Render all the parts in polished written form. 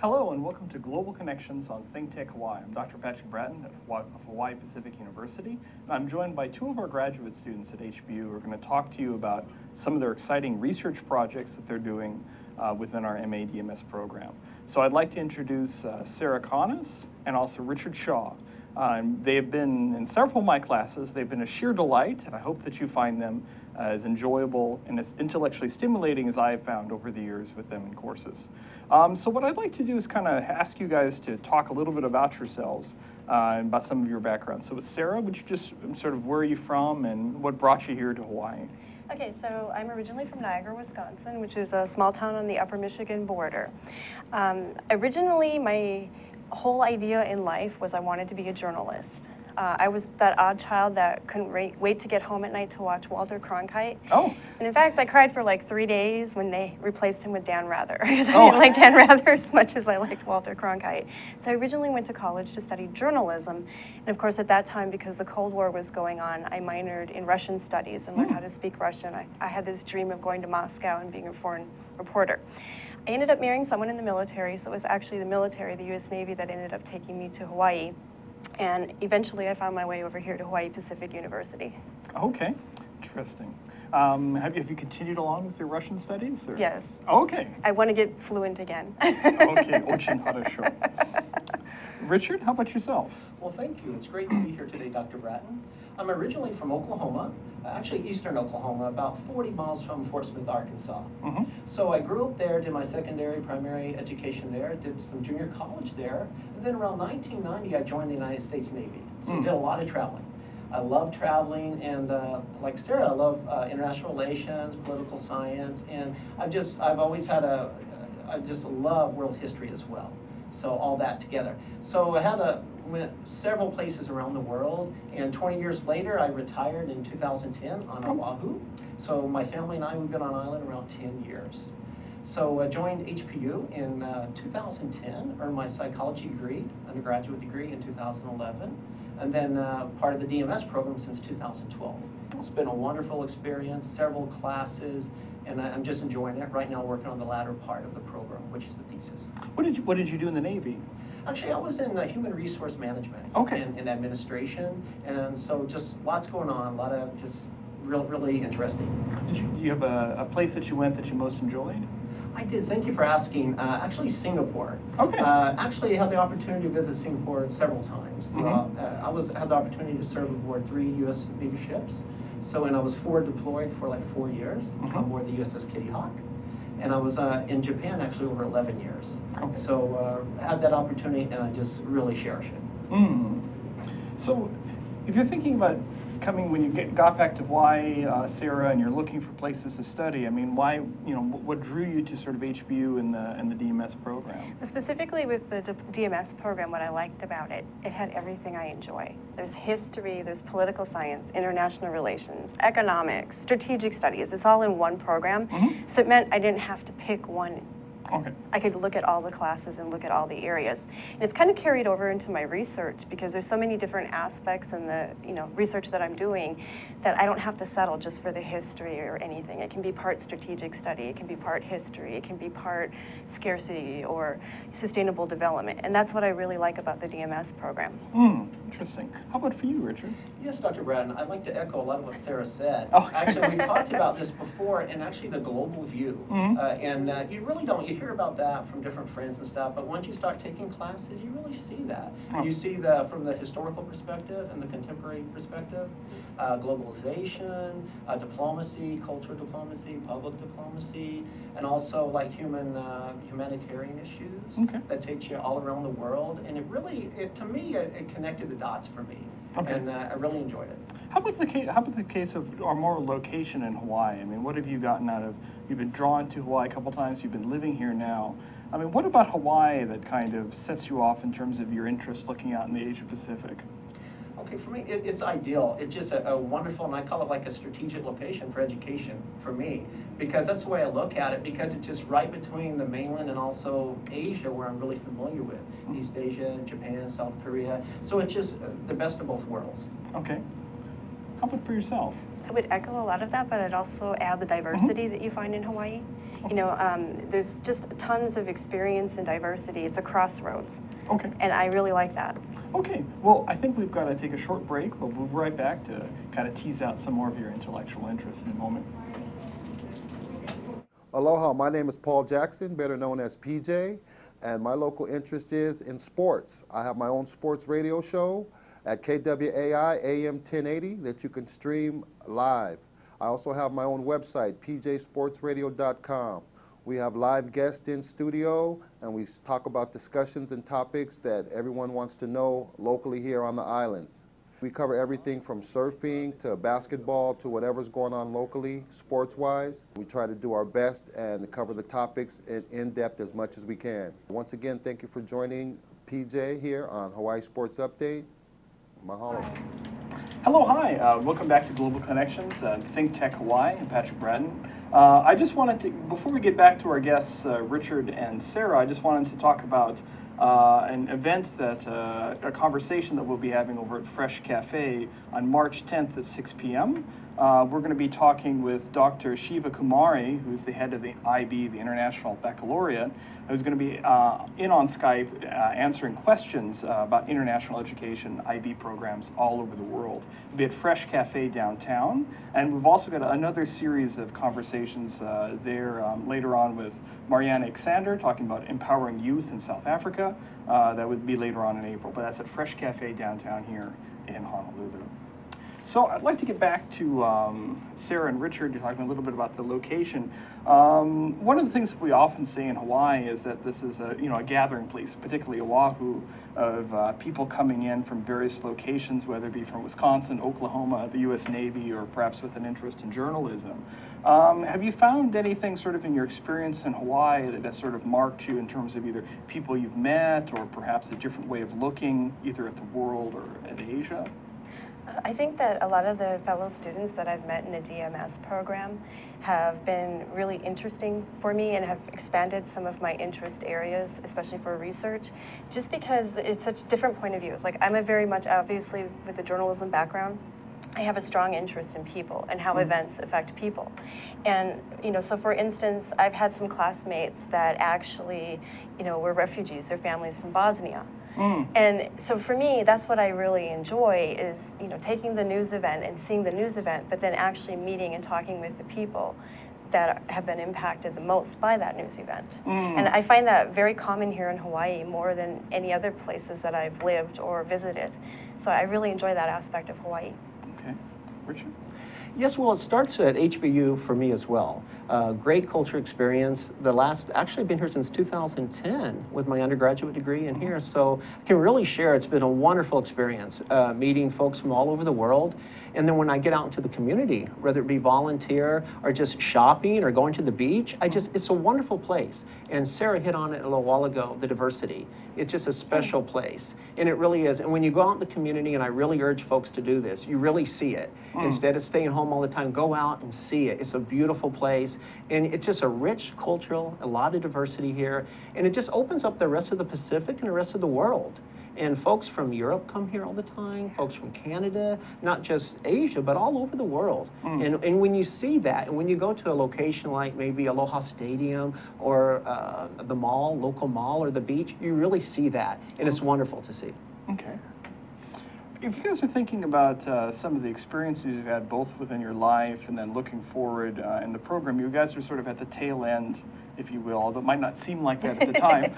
Hello and welcome to Global Connections on Think Tech Hawaii. I'm Dr. Patrick Bratton of Hawaii Pacific University, and I'm joined by two of our graduate students at HBU who are going to talk to you about some of their exciting research projects that they're doing within our MA DMS program. So I'd like to introduce Sara Connis and also Richard Shaw. They have been in several of my classes. They've been a sheer delight, and I hope that you find them as enjoyable and as intellectually stimulating as I have found over the years with them in courses. So what I'd like to do is kind of ask you guys to talk a little bit about yourselves and about some of your backgrounds. So with Sara, would you just sort of, where are you from and what brought you here to Hawaii? Okay, so I'm originally from Niagara, Wisconsin, which is a small town on the upper Michigan border. Originally, my whole idea in life was I wanted to be a journalist. I was that odd child that couldn't wait to get home at night to watch Walter Cronkite. Oh. And in fact, I cried for like 3 days when they replaced him with Dan Rather, because I didn't like Dan Rather as much as I liked Walter Cronkite. So I originally went to college to study journalism. And of course, at that time, because the Cold War was going on, I minored in Russian studies and learned how to speak Russian. I had this dream of going to Moscow and being a foreign reporter. I ended up marrying someone in the military, so it was actually the military, the US Navy, that ended up taking me to Hawaii. And eventually I found my way over here to Hawaii Pacific University. Okay, interesting. Have you continued along with your Russian studies? Or? Yes. Okay. I want to get fluent again. Okay, очень хорошо. Richard, how about yourself? Well, thank you. It's great to be here today, Dr. Bratton. I'm originally from Oklahoma, actually eastern Oklahoma, about 40 miles from Fort Smith, Arkansas. So I grew up there, did my secondary, primary education there, did some junior college there, and then around 1990 I joined the United States Navy. So I did a lot of traveling. I love traveling, and like Sara, I love international relations, political science, and I just love world history as well. So all that together. So I went several places around the world, and 20 years later I retired in 2010 on Oahu. So my family and I, we've been on island around 10 years. So I joined HPU in 2010, earned my psychology degree, undergraduate degree in 2011, and then part of the DMS program since 2012. It's been a wonderful experience, several classes, and I'm just enjoying it. Right now working on the latter part of the program, which is the thesis. What did you do in the Navy? Actually, I was in human resource management and administration, and so just lots going on, a lot of just really interesting. Do you have a place that you went that you most enjoyed? I did. Thank you for asking. Actually, Singapore. Okay. Actually, I had the opportunity to visit Singapore several times. I had the opportunity to serve aboard 3 U.S. Navy ships. So, and I was forward deployed for like 4 years aboard the USS Kitty Hawk. And I was in Japan actually over 11 years. Okay. So I had that opportunity, and I just really cherish it. So if you're thinking about coming, when you got back to Hawaii, Sara, and you're looking for places to study, I mean, why, what drew you to sort of HBU and the DMS program? Specifically with the DMS program, what I liked about it, it had everything I enjoy. There's history, there's political science, international relations, economics, strategic studies. It's all in one program. So it meant I didn't have to pick one. Okay. I could look at all the classes and look at all the areas. And it's kind of carried over into my research because there's so many different aspects in the research that I'm doing that I don't have to settle just for the history or anything. It can be part strategic study, it can be part history, it can be part scarcity or sustainable development. And that's what I really like about the DMS program. Interesting. How about for you, Richard? Yes, Dr. Bratton, I'd like to echo a lot of what Sara said. Actually, we talked about this before, and actually the global view. And you really don't, you hear about that from different friends and stuff, but once you start taking classes, you really see that. You see from the historical perspective and the contemporary perspective, globalization, diplomacy, cultural diplomacy, public diplomacy, and also like humanitarian issues that takes you all around the world. And to me, it connected the dots for me. And I really enjoyed it. How about the case of our more location in Hawaii? I mean, what have you gotten out of? You've been drawn to Hawaii a couple times. You've been living here now. I mean, what about Hawaii that kind of sets you off in terms of your interest looking out in the Asia Pacific? Okay, for me, it's ideal. It's just a wonderful, and I call it like a strategic location for education for me, because that's the way I look at it, because it's just right between the mainland and also Asia, where I'm really familiar with, East Asia, Japan, South Korea. So it's just the best of both worlds. Okay. How about for yourself? I would echo a lot of that, but I'd also add the diversity that you find in Hawaii. You know, there's just tons of experience and diversity. It's a crossroads. Okay. And I really like that. Okay, well, I think we've got to take a short break. We'll move right back to kind of tease out some more of your intellectual interests in a moment. Aloha, my name is Paul Jackson, better known as PJ, and my local interest is in sports. I have my own sports radio show at KWAI AM 1080 that you can stream live. I also have my own website, pjsportsradio.com. We have live guests in studio, and we talk about discussions and topics that everyone wants to know locally here on the islands. We cover everything from surfing to basketball to whatever's going on locally, sports-wise. We try to do our best and cover the topics in depth as much as we can. Once again, thank you for joining PJ here on Hawaii Sports Update. Mahalo. Hello, hi. Welcome back to Global Connections, Think Tech Hawaii. I'm Patrick Bratton. I just wanted to, before we get back to our guests, Richard and Sarah, I just wanted to talk about an event that, a conversation that we'll be having over at Fresh Cafe on March 10th at 6 p.m. We're going to be talking with Dr. Shiva Kumari, who's the head of the IB, the International Baccalaureate, who's going to be in on Skype answering questions about international education, IB programs all over the world. It'll be at Fresh Cafe downtown, and we've also got another series of conversations there later on with Marianne Alexander talking about empowering youth in South Africa. That would be later on in April, but that's at Fresh Cafe downtown here in Honolulu. So I'd like to get back to Sarah and Richard. You're talking a little bit about the location. One of the things that we often say in Hawaii is that this is a gathering place, particularly Oahu, of people coming in from various locations, whether it be from Wisconsin, Oklahoma, the U.S. Navy, or perhaps with an interest in journalism. Have you found anything sort of in your experience in Hawaii that has sort of marked you in terms of either people you've met or perhaps a different way of looking either at the world or at Asia? I think that a lot of the fellow students that I've met in the DMS program have been really interesting for me and have expanded some of my interest areas, especially for research, just because it's such a different point of view. It's like I'm a very much, obviously, with a journalism background, I have a strong interest in people and how events affect people. And, so for instance, I've had some classmates that actually, were refugees, their families from Bosnia. And so for me, that's what I really enjoy is, taking the news event and seeing the news event, but then actually meeting and talking with the people that have been impacted the most by that news event. And I find that very common here in Hawaii more than any other places that I've lived or visited. So I really enjoy that aspect of Hawaii. Okay. Richard? Yes, well, it starts at HBU for me as well. Great culture experience. Actually I've been here since 2010 with my undergraduate degree in here, so I can really share it's been a wonderful experience meeting folks from all over the world. And then when I get out into the community, whether it be volunteer or just shopping or going to the beach, it's a wonderful place. And Sarah hit on it a little while ago, the diversity. It's just a special place, and it really is. And when you go out in the community, and I really urge folks to do this, you really see it. Instead of staying home all the time, go out and see it. It's a beautiful place, and it's just a rich cultural, a lot of diversity here, and it just opens up the rest of the Pacific and the rest of the world. And folks from Europe come here all the time, folks from Canada, not just Asia, but all over the world. And when you see that, and when you go to a location like maybe Aloha Stadium or the mall, local mall, or the beach, you really see that, and it's wonderful to see. Okay. If you guys are thinking about some of the experiences you've had both within your life and then looking forward in the program, you guys are sort of at the tail end, if you will, although it might not seem like that at the time.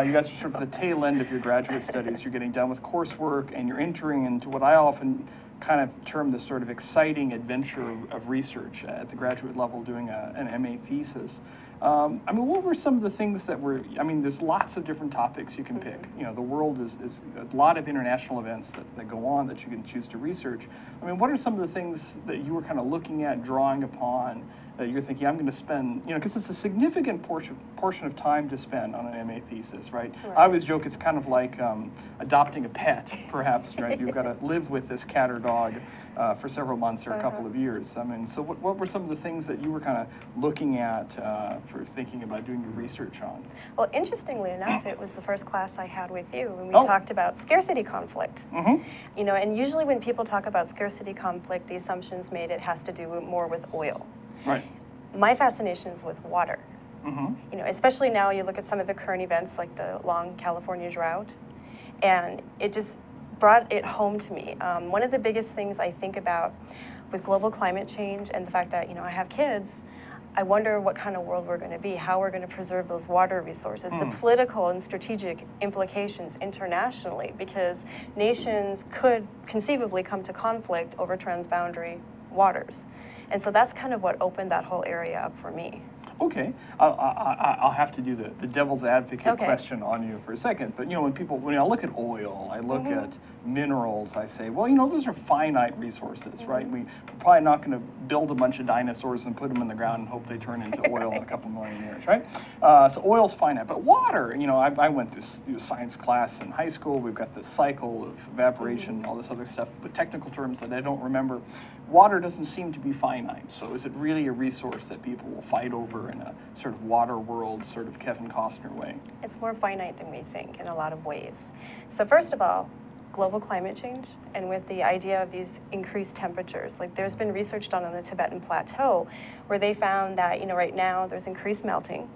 You guys are sort of at the tail end of your graduate studies. You're getting done with coursework and you're entering into what I often kind of term this sort of exciting adventure of research at the graduate level doing an MA thesis. What were some of the things that were, there's lots of different topics you can pick. The world is a lot of international events that go on that you can choose to research. What are some of the things that you were kind of looking at, drawing upon, that you're thinking, I'm going to spend, because it's a significant portion of time to spend on an MA thesis, right? I always joke it's kind of like adopting a pet, perhaps, right? You've got to live with this cat or dog, for several months or a couple of years. I mean, so what were some of the things that you were kind of looking at for thinking about doing your research on? Well, interestingly enough, it was the first class I had with you when we talked about scarcity conflict. You know, and usually when people talk about scarcity conflict, the assumptions made it has to do more with oil. Right. My fascination is with water. You know, especially now you look at some of the current events like the long California drought, and it just brought it home to me. One of the biggest things I think about with global climate change and the fact that, you know, I have kids, I wonder what kind of world we're going to be, how we're going to preserve those water resources, the political and strategic implications internationally, because nations could conceivably come to conflict over transboundary waters. And so that's kind of what opened that whole area up for me. Okay, I'll have to do the devil's advocate question on you for a second. But you know, when I look at oil, I look at minerals, I say, well, you know, those are finite resources, right? We're probably not going to build a bunch of dinosaurs and put them in the ground and hope they turn into oil in a couple million years, right? So oil's finite, but water, you know, I went through science class in high school. We've got this cycle of evaporation and all this other stuff with technical terms that I don't remember. Water doesn't seem to be finite, so is it really a resource that people will fight over in a sort of water world, sort of Kevin Costner way? It's more finite than we think in a lot of ways. So first of all, global climate change, and with the idea of these increased temperatures, like there's been research done on the Tibetan Plateau where they found that, you know, right now there's increased melting,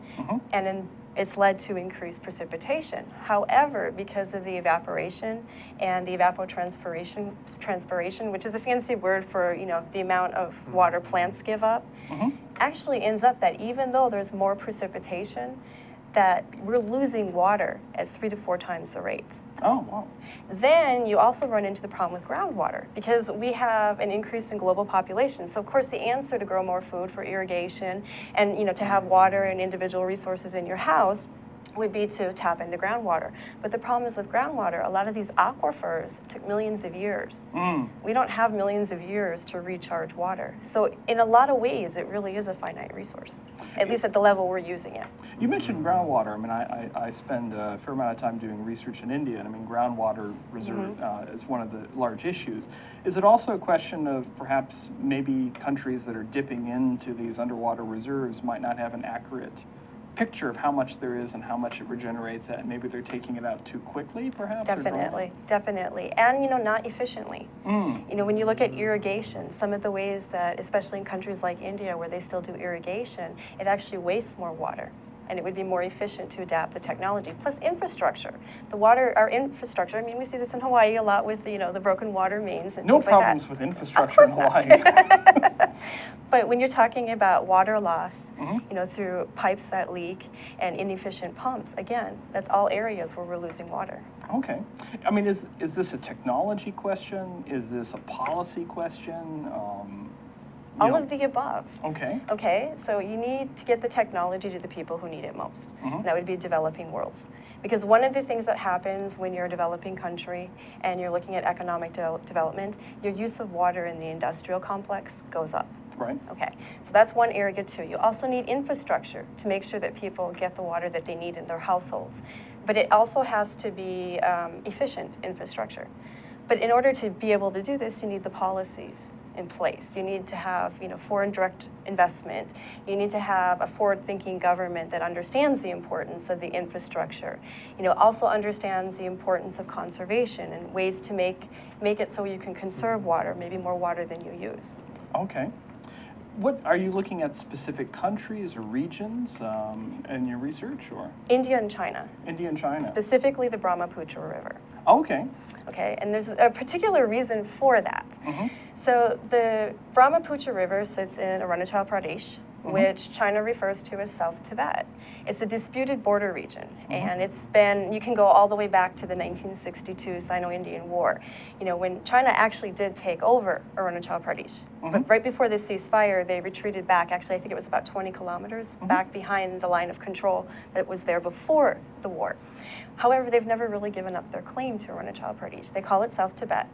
and then it's led to increased precipitation. However, because of the evaporation and the evapotranspiration, which is a fancy word for, you know, the amount of water plants give up, actually ends up that even though there's more precipitation, that we're losing water at 3 to 4 times the rate. Oh, wow. Then you also run into the problem with groundwater because we have an increase in global population. So of course the answer to grow more food for irrigation and, you know, to have water and individual resources in your house would be to tap into groundwater. But the problem is with groundwater, a lot of these aquifers took millions of years. We don't have millions of years to recharge water. So in a lot of ways, it really is a finite resource, at least at the level we're using it. You mentioned groundwater. I mean, I spend a fair amount of time doing research in India, and I mean, groundwater reserve is one of the large issues. Is it also a question of perhaps maybe countries that are dipping into these underwater reserves might not have an accurate picture of how much there is and how much it regenerates at, and maybe they're taking it out too quickly, perhaps? Definitely, definitely. And, you know, not efficiently. You know, when you look at irrigation, some of the ways that, especially in countries like India where they still do irrigation, it actually wastes more water. And it would be more efficient to adapt the technology. Plus infrastructure. The water, our infrastructure, I mean, we see this in Hawaii a lot with, you know, the broken water mains and no things like that. problems with infrastructure in Hawaii. But when you're talking about water loss, you know, through pipes that leak and inefficient pumps, again, that's all areas where we're losing water. Okay. I mean, is this a technology question? Is this a policy question? All of the above. Okay. Okay, so you need to get the technology to the people who need it most. And that would be developing worlds. Because one of the things that happens when you're a developing country and you're looking at economic development, your use of water in the industrial complex goes up. Right. Okay, so that's one area too. You also need infrastructure to make sure that people get the water that they need in their households. But it also has to be efficient infrastructure. But in order to be able to do this, you need the policies in place. You need to have, you know, foreign direct investment. You need to have a forward-thinking government that understands the importance of the infrastructure. You know, also understands the importance of conservation and ways to make it so you can conserve water, maybe more water than you use. Okay. What are you looking at specific countries or regions in your research, or? India and China. India and China. Specifically the Brahmaputra River. Okay. Okay, and there's a particular reason for that. So the Brahmaputra River sits in Arunachal Pradesh, which China refers to as South Tibet. It's a disputed border region, and it's been, you can go all the way back to the 1962 Sino-Indian War, you know, when China actually did take over Arunachal Pradesh. But right before the ceasefire, they retreated back, actually I think it was about 20 kilometers back behind the line of control that was there before the war. However, they've never really given up their claim to Arunachal Pradesh. They call it South Tibet.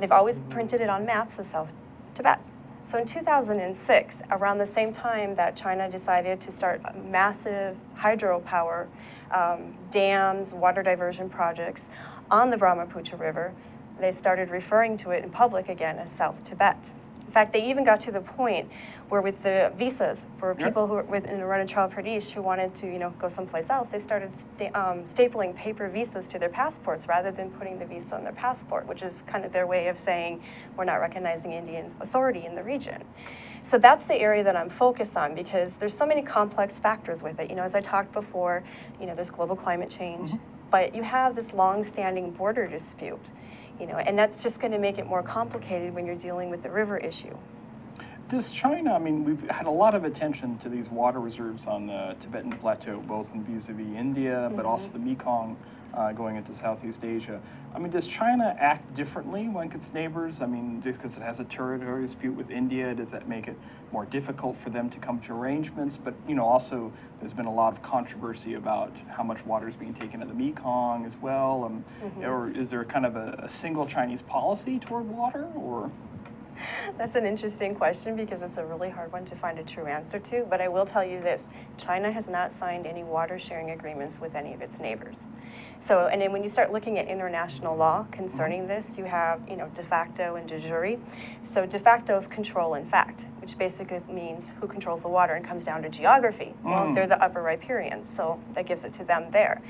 They've always printed it on maps as South Tibet. So in 2006, around the same time that China decided to start massive hydropower dams, water diversion projects on the Brahmaputra River, they started referring to it in public again as South Tibet. In fact, they even got to the point where with the visas for people who were in Arunachal Pradesh who wanted to, go someplace else, they started stapling paper visas to their passports rather than putting the visa on their passport, which is kind of their way of saying we're not recognizing Indian authority in the region. So that's the area that I'm focused on because there's so many complex factors with it. As I talked before, there's global climate change, but you have this long-standing border dispute. And that's just going to make it more complicated when you're dealing with the river issue. Does China, we've had a lot of attention to these water reserves on the Tibetan Plateau, both in vis-a-vis India, but also the Mekong going into Southeast Asia. Does China act differently when its neighbors? Just because it has a territorial dispute with India, does that make it more difficult for them to come to arrangements? But, also there's been a lot of controversy about how much water is being taken to the Mekong as well. Or is there kind of a single Chinese policy toward water, or? That's an interesting question because it's a really hard one to find a true answer to, but I will tell you this, China has not signed any water sharing agreements with any of its neighbors. So, and then when you start looking at international law concerning this, you have, de facto and de jure. So de facto is control in fact, which basically means who controls the water and comes down to geography. Well, they're the Upper Riparians, so that gives it to them there.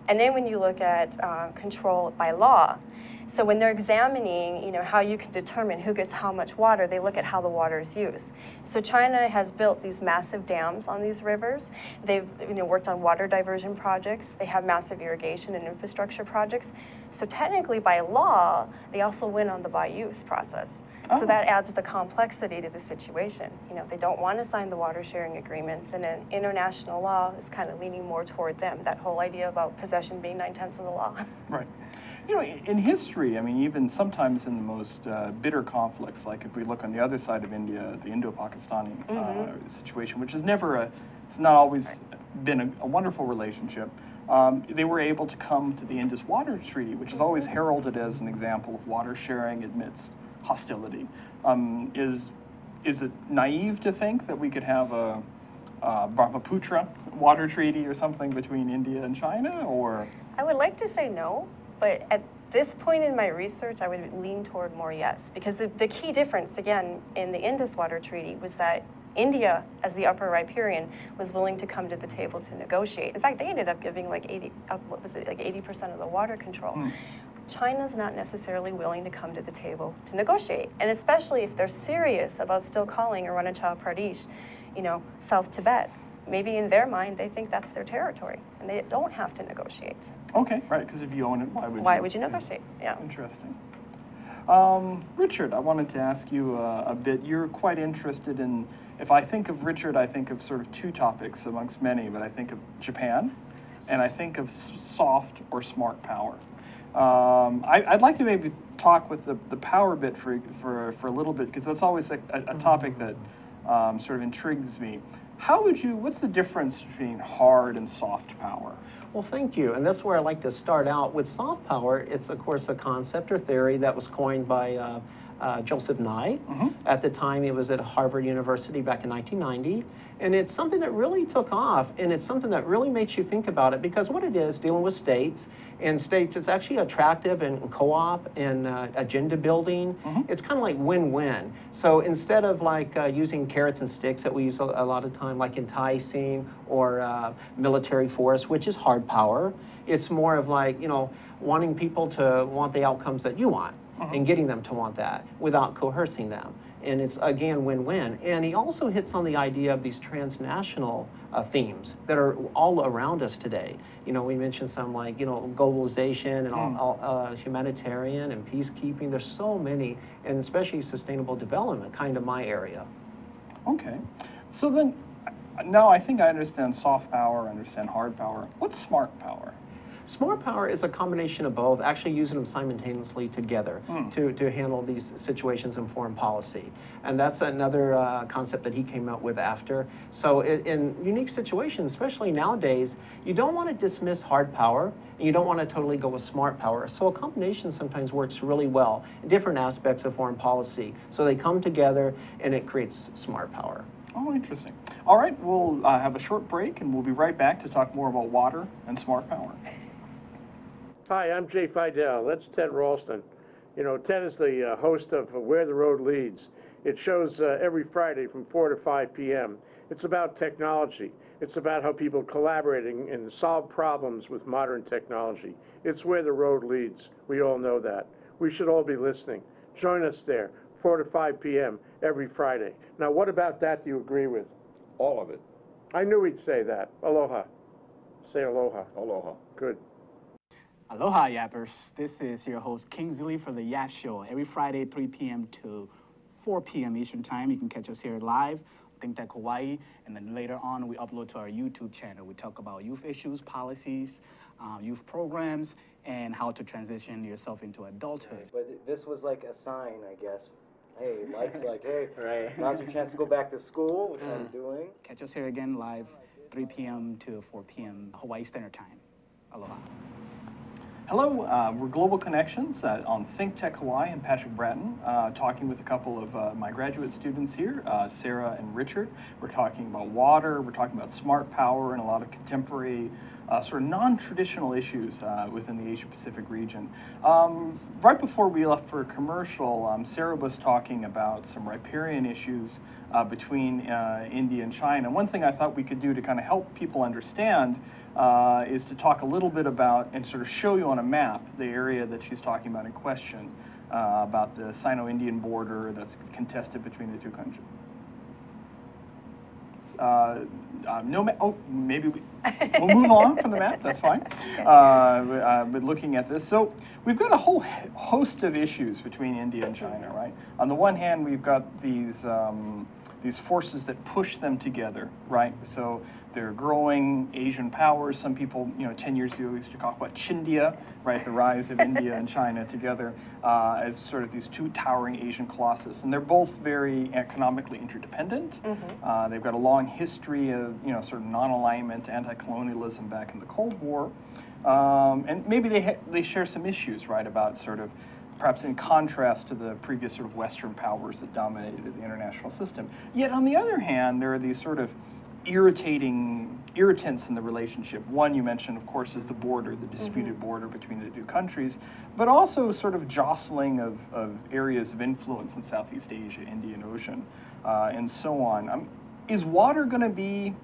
And then when you look at control by law, so when they're examining, how you can determine who gets how much water, they look at how the water is used. So China has built these massive dams on these rivers. They've worked on water diversion projects. They have massive irrigation and infrastructure projects. So technically, by law, they also win on the by use process. So that adds the complexity to the situation. They don't want to sign the water sharing agreements, and then international law is kind of leaning more toward them. That whole idea about possession being 9/10 of the law. Right. In history, even sometimes in the most bitter conflicts, like if we look on the other side of India, the Indo-Pakistani situation, which is it's not always been a wonderful relationship, they were able to come to the Indus Water Treaty, which is always heralded as an example of water sharing amidst hostility. Is it naive to think that we could have a Brahmaputra water treaty or something between India and China, or? I would like to say no, but at this point in my research, I would lean toward more yes, because the key difference, again, in the Indus Water Treaty was that India, as the Upper Riparian, was willing to come to the table to negotiate. In fact, they ended up giving like 80% of the water control. China's not necessarily willing to come to the table to negotiate, and especially if they're serious about still calling Arunachal Pradesh, South Tibet. Maybe in their mind, they think that's their territory, and they don't have to negotiate. Okay, right, because if you own it, why would you negotiate? Yeah. Interesting. Richard, I wanted to ask you a bit. You're quite interested in, if I think of Richard, I think of sort of two topics amongst many, but I think of Japan, and I think of soft or smart power. I'd like to maybe talk with the power bit for a little bit, because that's always a topic that sort of intrigues me. What's the difference between hard and soft power? Well, thank you. And that's where I like to start out. With soft power, it's, of course, a concept or theory that was coined by Joseph Nye. At the time, he was at Harvard University back in 1990. And it's something that really took off, and it's something that really makes you think about it, because what it is, dealing with states, and states, it's actually attractive and co-op and agenda building. It's kind of like win-win. So instead of like using carrots and sticks that we use a lot of time, like enticing or military force, which is hard power, it's more of like, wanting people to want the outcomes that you want. And getting them to want that without coercing them. And it's, again, win-win. And he also hits on the idea of these transnational themes that are all around us today. We mentioned some like, globalization and all, humanitarian and peacekeeping. There's so many, and especially sustainable development, kind of my area. Okay. So then, now I think I understand soft power, I understand hard power. What's smart power? Smart power is a combination of both, actually using them simultaneously together to handle these situations in foreign policy. And that's another concept that he came up with after. So in unique situations, especially nowadays, you don't want to dismiss hard power, and you don't want to totally go with smart power. So a combination sometimes works really well in different aspects of foreign policy. So they come together, and it creates smart power. Oh, interesting. All right, we'll have a short break, and we'll be right back to talk more about water and smart power. Hi, I'm Jay Fidel. That's Ted Ralston. You know, Ted is the host of Where the Road Leads. It shows every Friday from 4 to 5 p.m. It's about technology. It's about how people collaborate and solve problems with modern technology. It's where the road leads. We all know that. We should all be listening. Join us there, 4 to 5 p.m. every Friday. Now, what about that do you agree with? All of it. I knew he'd say that. Aloha. Say aloha. Aloha. Good. Aloha, Yappers. This is your host, Kingsley, for the Yap Show. Every Friday, 3 p.m. to 4 p.m. Eastern Time. You can catch us here live, Think Tech Hawaii, and then later on, we upload to our YouTube channel. We talk about youth issues, policies, youth programs, and how to transition yourself into adulthood. But this was like a sign, I guess. Hey, life's like, hey, right. Now's your chance to go back to school, which I'm doing. Catch us here again live, 3 p.m. to 4 p.m. Hawaii Standard Time. Aloha. Hello, we're Global Connections on Think Tech Hawaii and Patrick Bratton, talking with a couple of my graduate students here, Sara and Richard. We're talking about water, we're talking about smart power, and a lot of contemporary sort of non-traditional issues within the Asia-Pacific region. Right before we left for a commercial, Sara was talking about some riparian issues between India and China. One thing I thought we could do to kind of help people understand is to talk a little bit about and sort of show you on a map the area that she's talking about in question, about the Sino-Indian border that's contested between the two countries. Maybe we'll move on from the map, that's fine. But looking at this, so we've got a whole host of issues between India and China, right? On the one hand, we've got these forces that push them together, right? So they're growing Asian powers. Some people, 10 years ago used to talk about Chindia, right? The rise of India and China together as sort of these two towering Asian colossus. And they're both very economically interdependent. Mm-hmm. They've got a long history of, sort of non-alignment, anti-colonialism back in the Cold War. And maybe they share some issues, right, about sort of perhaps in contrast to the previous sort of Western powers that dominated the international system. Yet on the other hand, there are these sort of irritants in the relationship. One you mentioned, of course, is the border, the disputed border between the two countries, but also sort of jostling of areas of influence in Southeast Asia, Indian Ocean, and so on. Is water going to be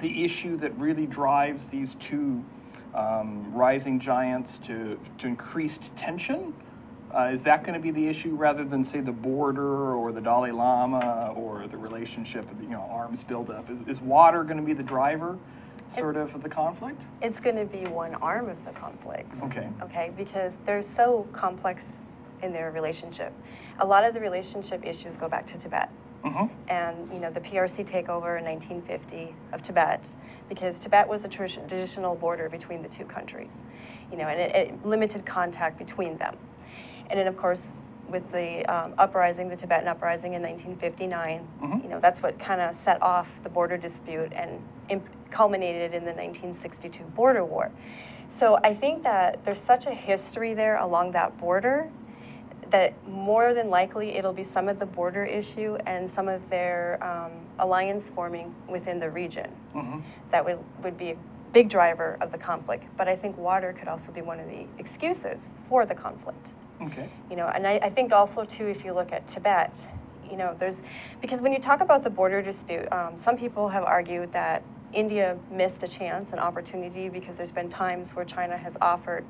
the issue that really drives these two rising giants to increased tension? Is that going to be the issue rather than, say, the border or the Dalai Lama or the relationship of the arms buildup? Is water going to be the driver, sort of the conflict? It's going to be one arm of the conflict. Okay. Okay, because they're so complex in their relationship. A lot of the relationship issues go back to Tibet. Mm-hmm. And the PRC takeover in 1950 of Tibet, because Tibet was a traditional border between the two countries, and it limited contact between them. And then, of course, with the uprising, the Tibetan uprising in 1959, mm-hmm. That's what kind of set off the border dispute and culminated in the 1962 border war. So I think that there's such a history there along that border that more than likely it'll be some of the border issue and some of their alliance forming within the region. Mm-hmm. That would be a big driver of the conflict. But I think water could also be one of the excuses for the conflict. Okay. And I think also too, if you look at Tibet, because when you talk about the border dispute, some people have argued that India missed a chance, an opportunity, because there's been times where China has offered,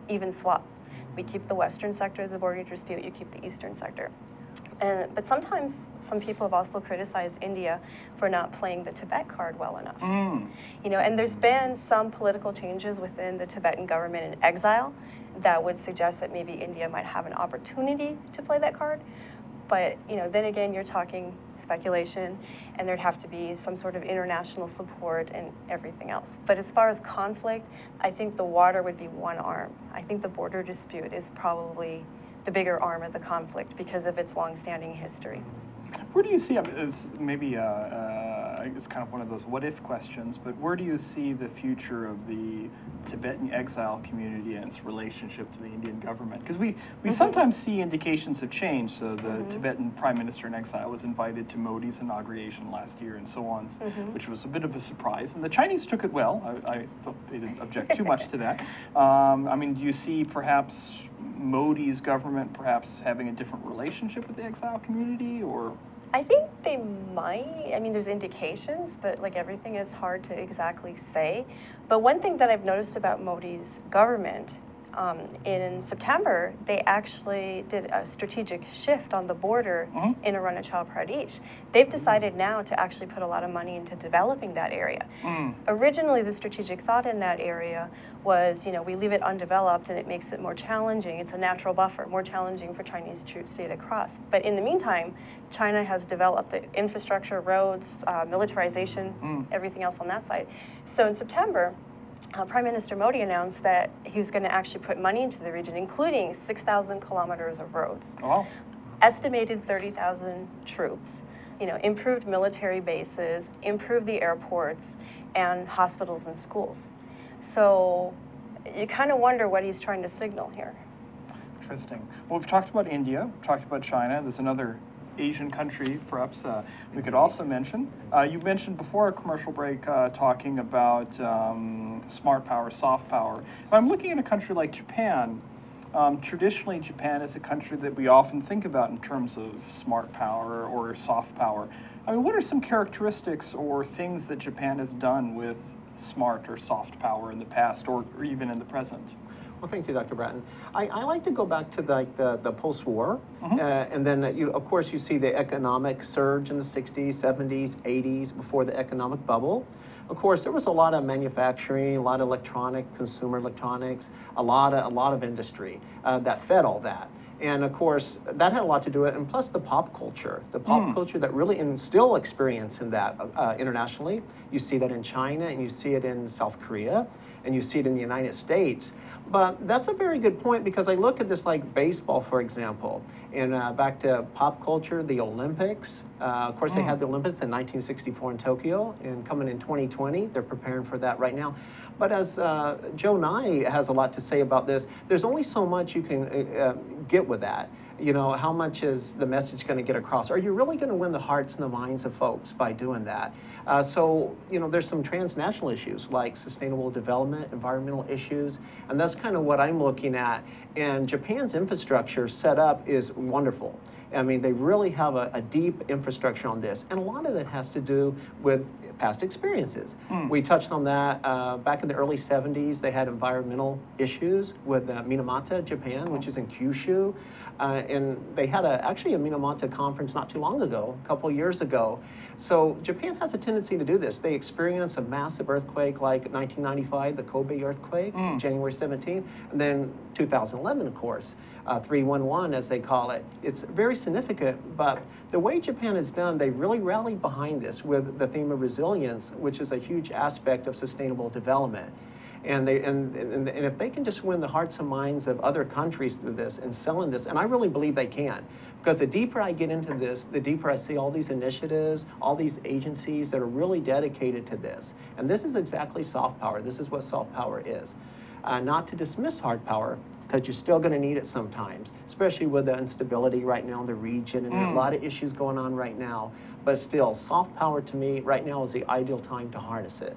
even swap. We keep the western sector of the border dispute, you keep the eastern sector. But sometimes some people have also criticized India for not playing the Tibet card well enough. Mm. And there's been some political changes within the Tibetan government in exile that would suggest that maybe India might have an opportunity to play that card. But then again, you're talking speculation, and there'd have to be some sort of international support and everything else. But as far as conflict, I think the water would be one arm. I think the border dispute is probably the bigger arm of the conflict because of its long-standing history. Where do you see, as maybe it's kind of one of those what-if questions, but where do you see the future of the Tibetan exile community and its relationship to the Indian government? Because we sometimes see indications of change. So the Tibetan Prime Minister in exile was invited to Modi's inauguration last year and so on, which was a bit of a surprise. And the Chinese took it well. I thought they didn't object too much to that. I mean, do you see perhaps Modi's government perhaps having a different relationship with the exile community, or? I think they might. I mean, there's indications, but like everything, it's hard to exactly say. But one thing that I've noticed about Modi's government, in September, they actually did a strategic shift on the border in Arunachal Pradesh. They've decided now to actually put a lot of money into developing that area. Originally, the strategic thought in that area was, you know, we leave it undeveloped and it makes it more challenging. It's a natural buffer, more challenging for Chinese troops to get across. But in the meantime, China has developed the infrastructure, roads, militarization, everything else on that side. So in September, Prime Minister Modi announced that he was going to actually put money into the region, including 6,000 kilometers of roads, estimated 30,000 troops, you know, improved military bases, improved the airports, and hospitals and schools. So you kind of wonder what he's trying to signal here. Interesting. Well, we've talked about India, we've talked about China. There's another Asian country, perhaps, we could also mention. You mentioned before a commercial break talking about smart power, soft power. If I'm looking at a country like Japan, traditionally Japan is a country that we often think about in terms of smart power or soft power. I mean, what are some characteristics or things that Japan has done with smart or soft power in the past or even in the present? Well, thank you, Dr. Bratton. I like to go back to the post-war, and then of course you see the economic surge in the 60s, 70s, 80s before the economic bubble. Of course, there was a lot of manufacturing, a lot of consumer electronics, a lot of industry that fed all that. And of course, that had a lot to do with it, and plus the pop culture that really, and still experiencing that internationally. You see that in China, and you see it in South Korea, and you see it in the United States. But that's a very good point, because I look at this like baseball, for example, and back to pop culture, the Olympics. Of course, they had the Olympics in 1964 in Tokyo, and coming in 2020, they're preparing for that right now. But as Joe Nye has a lot to say about this, there's only so much you can get with that. You know, how much is the message going to get across? Are you really going to win the hearts and the minds of folks by doing that? So, you know, there's some transnational issues like sustainable development, environmental issues, and that's kind of what I'm looking at. And Japan's infrastructure set up is wonderful. I mean, they really have a deep infrastructure on this, and a lot of it has to do with past experiences. We touched on that back in the early 70s. They had environmental issues with Minamata, Japan, which is in Kyushu, and they had actually a Minamata conference not too long ago, a couple years ago. So Japan has a tendency to do this. They experienced a massive earthquake like 1995, the Kobe earthquake, January 17th, and then 2011, of course. 311, as they call it. It's very significant, but the way Japan has done, they really rallied behind this with the theme of resilience, which is a huge aspect of sustainable development. And if they can just win the hearts and minds of other countries through this and selling this, and I really believe they can, because the deeper I get into this, the deeper I see all these initiatives, all these agencies that are really dedicated to this. And this is exactly soft power. This is what soft power is. Not to dismiss hard power, because you're still going to need it sometimes, especially with the instability right now in the region and a lot of issues going on right now. But still, soft power to me right now is the ideal time to harness it.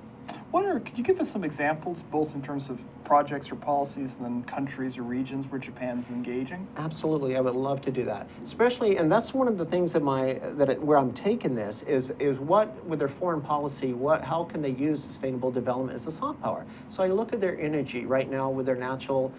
Could you give us some examples, both in terms of projects or policies and then countries or regions where Japan's engaging? Absolutely, I would love to do that. Especially, and that's one of the things where I'm taking this is what, with their foreign policy, how can they use sustainable development as a soft power? So I look at their energy right now with their natural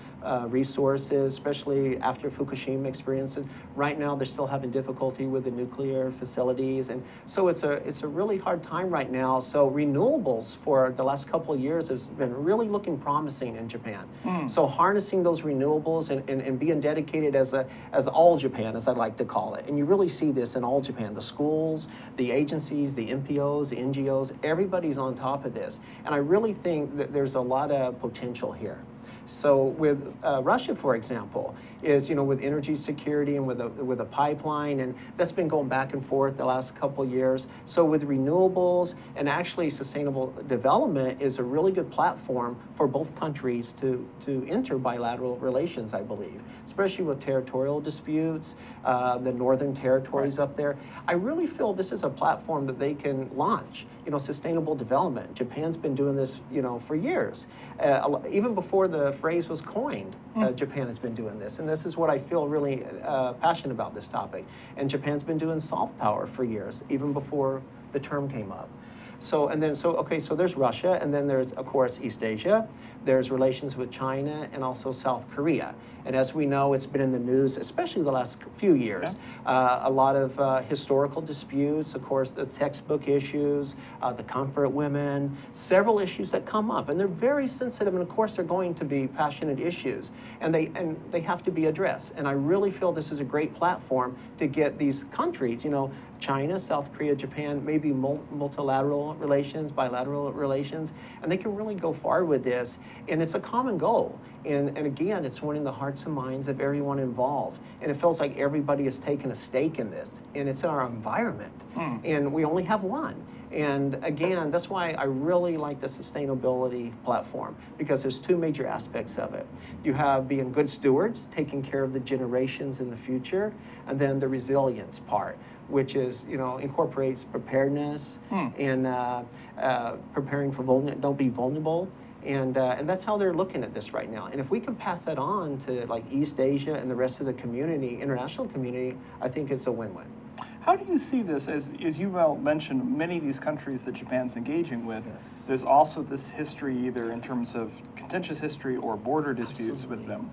resources, especially after Fukushima experiences. Right now, they're still having difficulty with the nuclear facilities, and so it's a really hard time right now. So renewables for the last couple of years has been really looking promising in Japan. So harnessing those renewables and being dedicated as all Japan, as I like to call it. And you really see this in all Japan. The schools, the agencies, the NPOs, the NGOs, everybody's on top of this. And I really think that there's a lot of potential here. So with Russia, for example, is, you know, with energy security and with a pipeline, and that's been going back and forth the last couple of years. So with renewables and actually sustainable development is a really good platform for both countries to enter bilateral relations, I believe, especially with territorial disputes, the northern territories up there. I really feel this is a platform that they can launch, you know, sustainable development. Japan's been doing this, you know, for years. Even before the phrase was coined, Japan has been doing this. And this is what I feel really passionate about this topic. And Japan's been doing soft power for years, even before the term came up. So, and then, so there's Russia, and then there's, of course, East Asia. There's relations with China and also South Korea. And as we know, it's been in the news, especially the last few years. A lot of historical disputes, of course, the textbook issues, the comfort women, several issues that come up. And they're very sensitive, and of course, they're going to be passionate issues. And they have to be addressed. And I really feel this is a great platform to get these countries, you know, China, South Korea, Japan, maybe multilateral relations, bilateral relations, and they can really go far with this. And it's a common goal. And again, it's winning the hearts and minds of everyone involved. And it feels like everybody has taken a stake in this. And it's in our environment. And we only have one. And again, that's why I really like the sustainability platform, because there's two major aspects of it. You have being good stewards, taking care of the generations in the future, and then the resilience part, which is, you know, incorporates preparedness and preparing for don't be vulnerable. And that's how they're looking at this right now. And if we can pass that on to like East Asia and the rest of the community, international community, I think it's a win-win. How do you see this? As you well mentioned, many of these countries that Japan's engaging with, there's also this history, either in terms of contentious history or border disputes with them.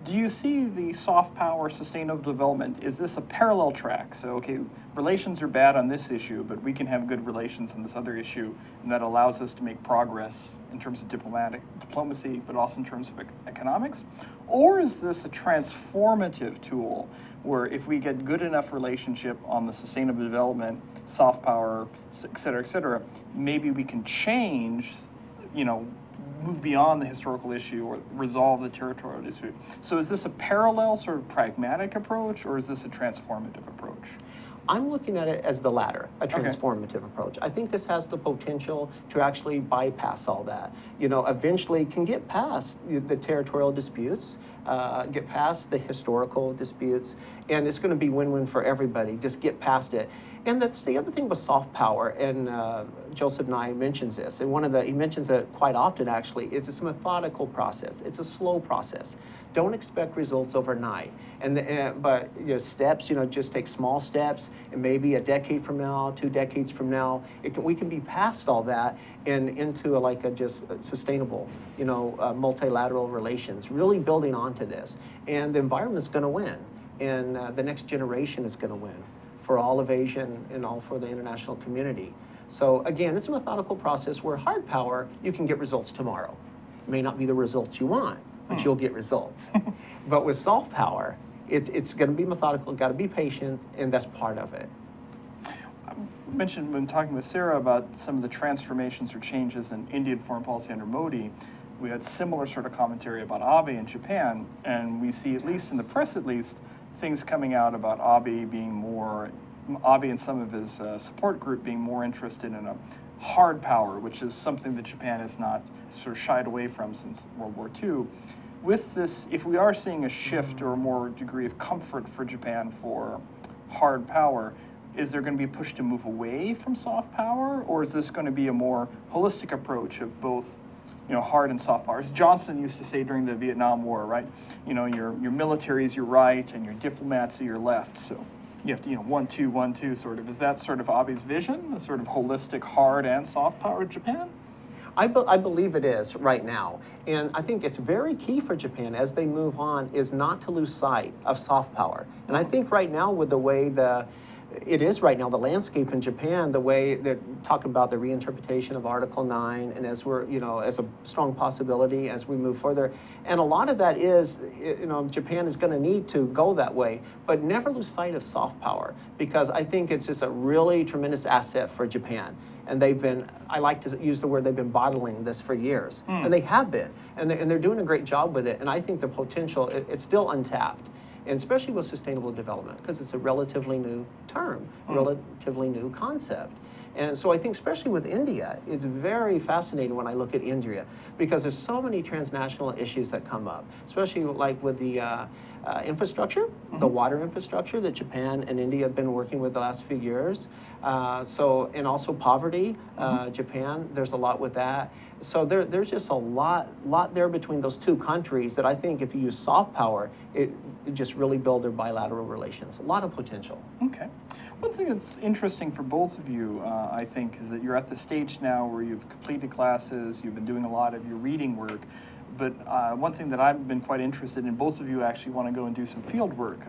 Do you see the soft power sustainable development, is this a parallel track? So, okay, relations are bad on this issue, but we can have good relations on this other issue, and that allows us to make progress in terms of diplomacy, but also in terms of economics? Or is this a transformative tool where if we get good enough relationship on the sustainable development, soft power, et cetera, maybe we can change, you know, move beyond the historical issue or resolve the territorial dispute. So is this a parallel sort of pragmatic approach, or is this a transformative approach? I'm looking at it as the latter, a transformative approach. I think this has the potential to actually bypass all that. You know, eventually can get past the territorial disputes, get past the historical disputes, and it's going to be win-win for everybody. Just get past it. And that's the other thing with soft power, and Joseph Nye mentions this, and he mentions it quite often actually, it's a methodical process. It's a slow process. Don't expect results overnight. But you know, steps, you know, just take small steps, and maybe a decade from now, 2 decades from now, we can be past all that and into just sustainable, you know, multilateral relations, really building onto this. And the environment's gonna win, and the next generation is gonna win, for all of Asia and all for the international community. So again, it's a methodical process where hard power, you can get results tomorrow. It may not be the results you want, but you'll get results. But with soft power, it's gonna be methodical, gotta be patient, and that's part of it. I mentioned when talking with Sara about some of the transformations or changes in Indian foreign policy under Modi, we had similar sort of commentary about Abe in Japan, and we see, at least in the press at least, things coming out about Abe and some of his support group being more interested in a hard power, which is something that Japan has not sort of shied away from since World War II. With this, if we are seeing a shift or a more degree of comfort for Japan for hard power, is there going to be a push to move away from soft power, or is this going to be a more holistic approach of both, you know, hard and soft power? As Johnson used to say during the Vietnam War, right? You know, your military is your right and your diplomats are your left. So you have to, you know, 1, 2, 1, 2 sort of. Is that sort of Abe's vision, a sort of holistic hard and soft power Japan? I believe it is right now. And I think it's very key for Japan as they move on is not to lose sight of soft power. And I think right now with the way it is right now, the landscape in Japan, the way they're talking about the reinterpretation of Article 9, and as we're, you know, as a strong possibility as we move further. And a lot of that is, you know, Japan is going to need to go that way, but never lose sight of soft power, because I think it's just a really tremendous asset for Japan. and they've been, I like to use the word, they've been bottling this for years, and they have been, and they're doing a great job with it, and I think the potential, it's still untapped, and especially with sustainable development, because it's a relatively new term, relatively new concept. And so I think especially with India, it's very fascinating when I look at India, because there's so many transnational issues that come up, especially like with the infrastructure, the water infrastructure that Japan and India have been working with the last few years. And also poverty, Japan, there's a lot with that. So there's just a lot there between those two countries that I think if you use soft power, it just really build their bilateral relations. A lot of potential. Okay. One thing that's interesting for both of you, I think, is that you're at the stage now where you've completed classes, you've been doing a lot of your reading work, but one thing that I've been quite interested in, both of you actually want to go and do some field work,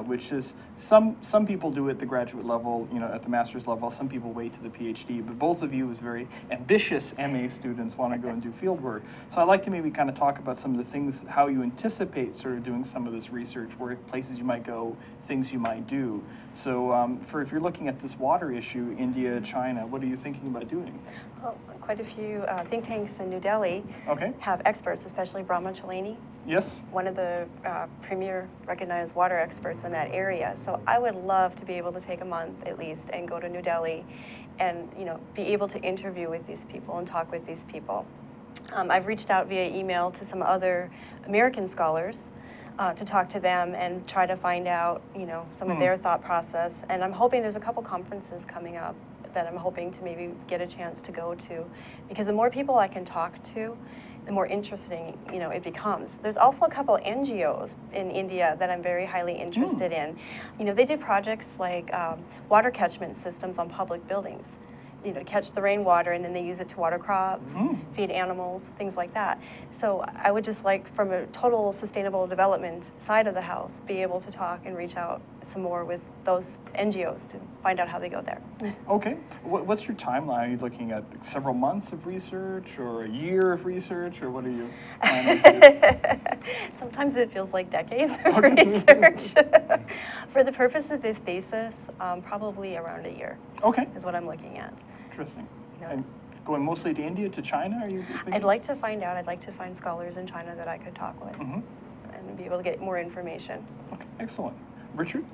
which is some people do it at the graduate level, you know, at the master's level, some people wait to the PhD, but both of you as very ambitious MA students want to go and do field work. So I'd like to maybe kind of talk about some of the things, how you anticipate sort of doing some of this research, where places you might go, things you might do. So if you're looking at this water issue, India, China, what are you thinking about doing? Well, quite a few think tanks in New Delhi have experts, especially Brahma Chalani. Yes. One of the premier recognized water experts in that area. So I would love to be able to take a month at least and go to New Delhi and, you know, be able to interview with these people and talk with these people. I've reached out via email to some other American scholars to talk to them and try to find out, you know, some of their thought process. And I'm hoping there's a couple conferences coming up that I'm hoping to maybe get a chance to go to, because the more people I can talk to, the more interesting, you know, it becomes. There's also a couple NGOs in India that I'm very highly interested in. You know, they do projects like water catchment systems on public buildings. You know, catch the rainwater and then they use it to water crops, feed animals, things like that. So I would just like, from a total sustainable development side of the house, be able to talk and reach out some more with those NGOs to find out how they go there. Okay. What's your timeline? Are you looking at several months of research or a year of research, or what are you planning to do? Sometimes it feels like decades of research. For the purpose of this thesis, probably around a year. Okay. Is what I'm looking at. Interesting. You know, And going mostly to India, to China, are you thinking? I'd like to find out, I'd like to find scholars in China that I could talk with and be able to get more information. Okay, excellent. Richard,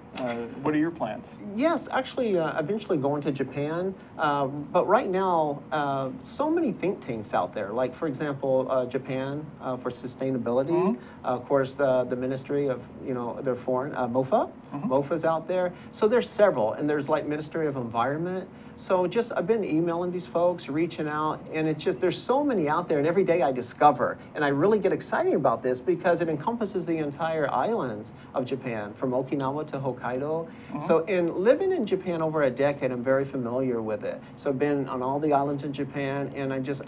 what are your plans? Yes, actually, eventually going to Japan. But right now, so many think tanks out there. Like, for example, Japan for sustainability. Of course, the Ministry of, you know, their foreign, MOFA. MOFA's out there. So there's several. And there's like Ministry of Environment. So just, I've been emailing these folks, reaching out, and it's just, there's so many out there, and every day I discover. And I really get excited about this because it encompasses the entire islands of Japan, from Okinawa to Hokkaido. So in living in Japan over a decade, I'm very familiar with it. So I've been on all the islands in Japan, and I just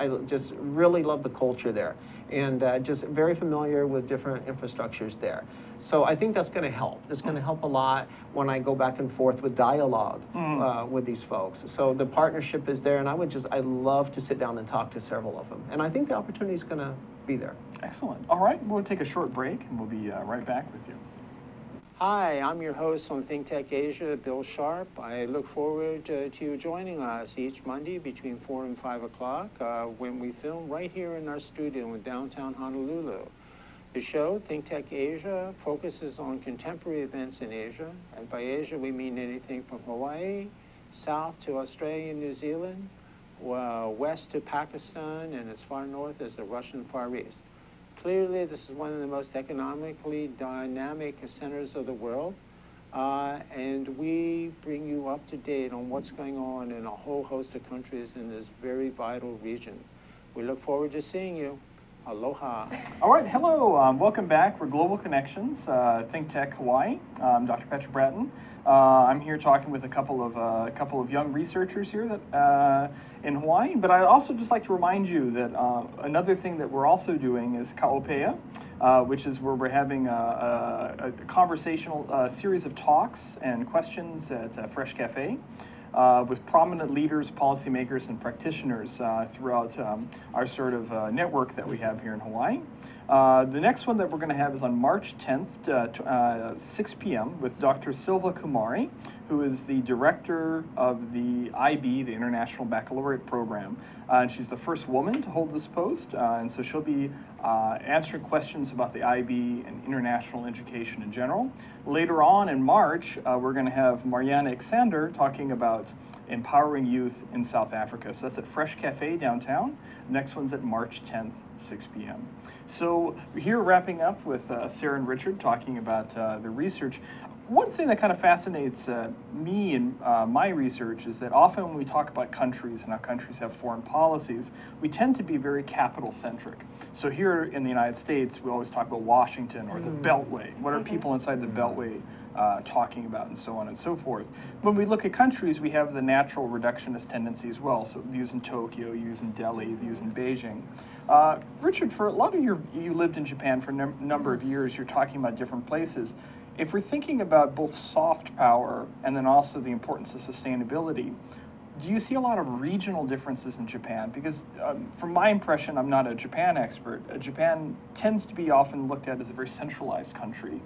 really love the culture there. And just very familiar with different infrastructures there. So I think that's going to help. It's going to help a lot when I go back and forth with dialogue with these folks. So the partnership is there, and I'd love to sit down and talk to several of them. And I think the opportunity is going to be there. Excellent. All right, we'll take a short break, and we'll be right back with you. Hi, I'm your host on Think Tech Asia, Bill Sharp. I look forward to you joining us each Monday between 4 and 5 o'clock when we film right here in our studio in downtown Honolulu. The show, Think Tech Asia, focuses on contemporary events in Asia. And by Asia, we mean anything from Hawaii, south to Australia and New Zealand, west to Pakistan, and as far north as the Russian Far East. Clearly, this is one of the most economically dynamic centers of the world, and we bring you up to date on what's going on in a whole host of countries in this very vital region. We look forward to seeing you. Aloha. All right, hello, welcome back. We're Global Connections, Think Tech Hawaii. I'm Dr. Patrick Bratton. I'm here talking with a couple of young researchers here that in Hawaii. But I'd also just like to remind you that another thing that we're also doing is Kaopea, which is where we're having a conversational series of talks and questions at Fresh Cafe. With prominent leaders, policymakers, and practitioners throughout our sort of network that we have here in Hawaii. The next one that we're going to have is on March 10th, 6 p.m. with Dr. Silva Kumari, who is the director of the IB, the International Baccalaureate Program. And she's the first woman to hold this post, and so she'll be answering questions about the IB and international education in general. Later on in March, we're going to have Marianne Alexander talking about empowering youth in South Africa. So that's at Fresh Cafe downtown. Next one's at March 10th, 6 p.m. So here wrapping up with Sara and Richard talking about the research. One thing that kind of fascinates me in my research is that often when we talk about countries and how countries have foreign policies, we tend to be very capital-centric. So here in the United States, we always talk about Washington or the Beltway. What are people inside the Beltway talking about, and so on and so forth. When we look at countries, we have the natural reductionist tendency as well. So views in Tokyo, views in Delhi, views in Beijing. Richard, for a lot of you lived in Japan for a number of years. You're talking about different places. If we're thinking about both soft power and then also the importance of sustainability, do you see a lot of regional differences in Japan? Because from my impression, I'm not a Japan expert. Japan tends to be often looked at as a very centralized country,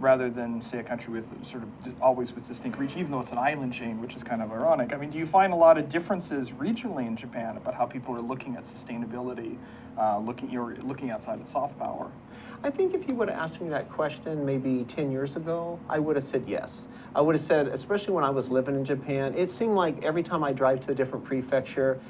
rather than, say, a country with sort of always with distinct region, even though it's an island chain, which is kind of ironic. I mean, do you find a lot of differences regionally in Japan about how people are looking at sustainability, looking outside of soft power? I think if you would have asked me that question maybe 10 years ago, I would have said yes. I would have said, especially when I was living in Japan, it seemed like every time I drive to a different prefecture,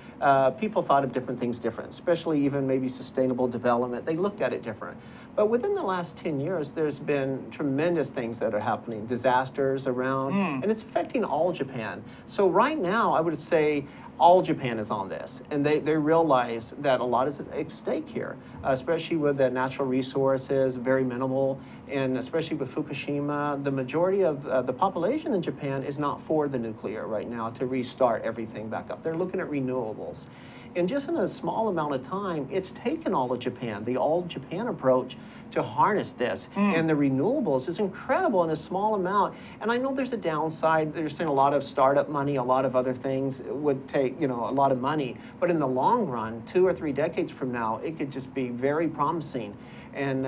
people thought of different things different, especially even maybe sustainable development. They looked at it different. But within the last 10 years, there's been tremendous things that are happening, disasters around, and it's affecting all Japan. So right now, I would say all Japan is on this, and they realize that a lot is at stake here, especially with the natural resources, very minimal, and especially with Fukushima, the majority of the population in Japan is not for the nuclear right now to restart everything back up. They're looking at renewables. And just in a small amount of time, it's taken all of Japan, the all Japan approach, to harness this. And the renewables is incredible in a small amount. And I know there's a downside. There's saying a lot of startup money, a lot of other things would take, a lot of money. But in the long run, 2 or 3 decades from now, it could just be very promising. And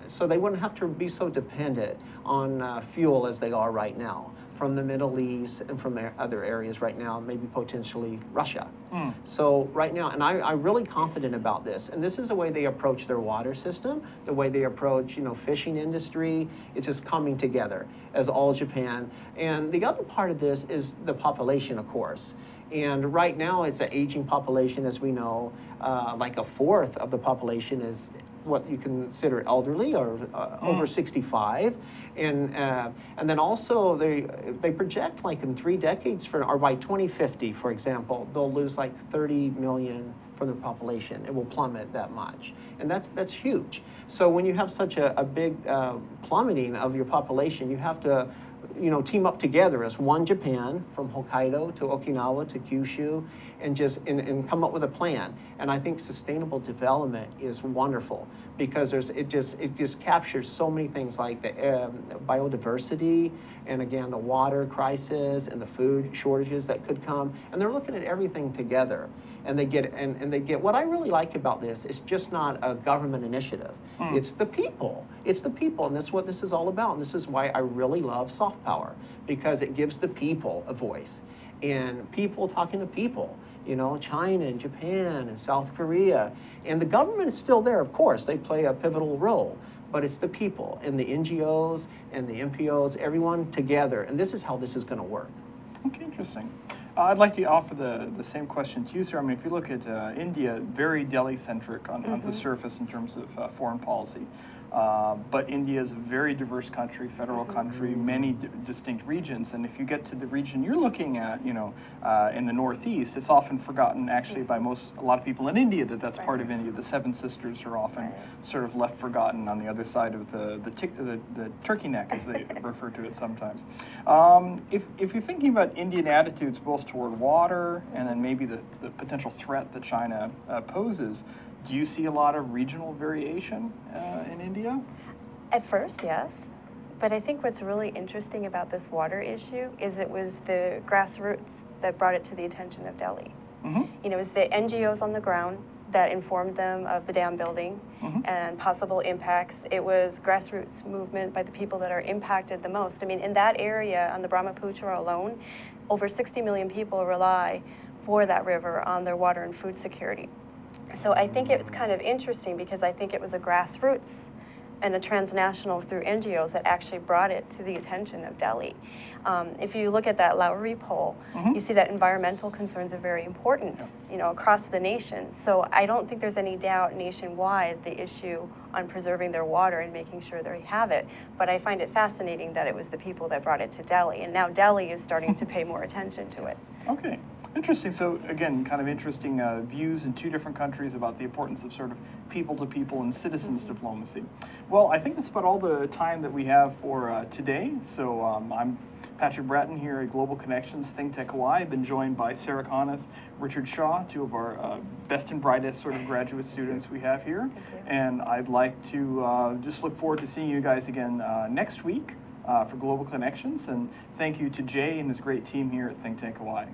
so they wouldn't have to be so dependent on fuel as they are right now, from the Middle East and from other areas right now, maybe potentially Russia. So right now, and I'm really confident about this, and this is the way they approach their water system, the way they approach, fishing industry. It's just coming together as all Japan. And the other part of this is the population, of course. And right now, it's an aging population, as we know. Like a fourth of the population is what you consider elderly or over 65. And then also they project like in 3 decades or by 2050, for example, they'll lose like 30 million from the population. It will plummet that much. And that's huge. So when you have such a big plummeting of your population, you have to team up together as one Japan, from Hokkaido to Okinawa to Kyushu, and come up with a plan. And I think sustainable development is wonderful because it just captures so many things like the biodiversity, and again the water crisis and the food shortages that could come. And they're looking at everything together. And they get what I really like about this is just not a government initiative. It's the people. It's the people, and that's what this is all about. And this is why I really love soft power, because it gives the people a voice, and people talking to people. China and Japan and South Korea, and the government is still there. Of course, they play a pivotal role, but it's the people and the NGOs and the NPOs, everyone together, and this is how this is going to work. Okay, interesting. I'd like to offer the same question to you, sir. I mean, if you look at India, very Delhi-centric on the surface in terms of foreign policy. But India is a very diverse country, federal country, many distinct regions. And if you get to the region you're looking at, in the Northeast, it's often forgotten actually by a lot of people in India that's part of India. The Seven Sisters are often sort of left forgotten on the other side of the turkey neck, as they refer to it sometimes. If you're thinking about Indian attitudes both toward water and then maybe the potential threat that China poses, do you see a lot of regional variation in India? At first, yes. But I think what's really interesting about this water issue is it was the grassroots that brought it to the attention of Delhi. It was the NGOs on the ground that informed them of the dam building and possible impacts. It was grassroots movement by the people that are impacted the most. I mean, in that area on the Brahmaputra alone, over 60 million people rely for that river on their water and food security. So I think it's kind of interesting because I think it was a grassroots and a transnational through NGOs that actually brought it to the attention of Delhi. If you look at that Lowry poll, you see that environmental concerns are very important, you know, across the nation. So I don't think there's any doubt nationwide the issue on preserving their water and making sure they have it. But I find it fascinating that it was the people that brought it to Delhi, and now Delhi is starting to pay more attention to it. Okay. Interesting. So again, kind of interesting views in two different countries about the importance of sort of people-to-people and citizens diplomacy. Well, I think that's about all the time that we have for today. So I'm Patrick Bratton here at Global Connections Think Tech Hawaii. I've been joined by Sara Connis, Richard Shaw, two of our best and brightest sort of graduate students we have here. And I'd like to just look forward to seeing you guys again next week for Global Connections. And thank you to Jay and his great team here at Think Tech Hawaii.